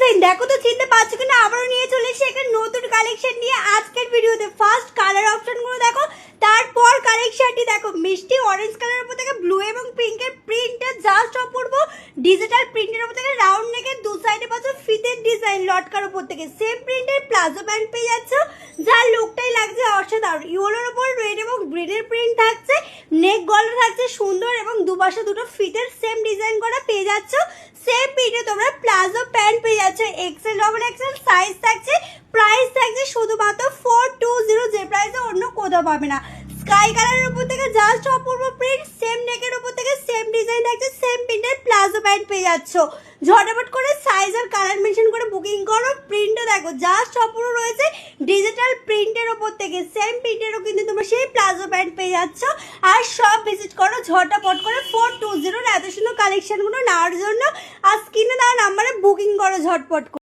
Friend দেখো তো চিনতে পারছো কিনা, আবারও নিয়ে চলে এসেছি একটা নতুন কালেকশন নিয়ে আজকের ভিডিওতে। ফার্স্ট কালার অপশনগুলো দেখো, তারপর কালেকশনটি দেখো। মিষ্টি অরেঞ্জ কালারের উপর থেকে ব্লু এবং পিঙ্কের প্রিন্টটা জাস্ট অপূর্ব। ডিজিটাল প্রিন্টের উপর থেকে রাউন্ড নেকের দু সাইডে পাচ্ছ ফিতের ডিজাইন লটকার উপর থেকে। সেম প্রিন্টের প্লাজো প্যান্ট পেয়ে যাচ্ছ, যার লুকটাই লাগছে অসাধারণ। ইয়েলোর উপর রেড এবং গ্রিনের প্রিন্ট থাকছে, নেক গলা থাকছে সুন্দর এবং দুপাশে দুটো ফিতের সেম ডিজাইন করা পেয়ে যাচ্ছ। সেম প্রিন্টে তোমরা প্লাজো প্যান্ট পেয়ে যাচ্ছ, এক্সেল ডবল এক্সেল সাইজ থাকছে। প্রাইস থাকছে শুধুমাত্র 420, যে প্রাইসে অন্য কোথাও পাবে না। স্কাই কালারের উপর থেকে জাস্ট অপূর্ব প্রিন্ট, সেম নেকের উপর থেকে সেম ডিজাইন থাকছে, সেম প্রিন্টের প্লাজো প্যান্ট পেয়ে যাচ্ছ। ঝটাপট করে সাইজ আর কালার মেনশন করে বুকিং করো। প্রিন্টটা দেখো জাস্ট অপূর্ব রয়েছে, ডিজিটাল প্রিন্টের উপর থেকে সেম প্রিন্টেরও কিন্তু তোমরা সেই প্লাজো প্যান্ট পেয়ে যাচ্ছ। আর সব ভিজিট করো ঝটাপট করে 420 এত সুন্দর কালেকশনগুলো নেওয়ার জন্য। আর স্ক্রিনে দেওয়া নাম্বারে বুকিং করো ঝটপট করে।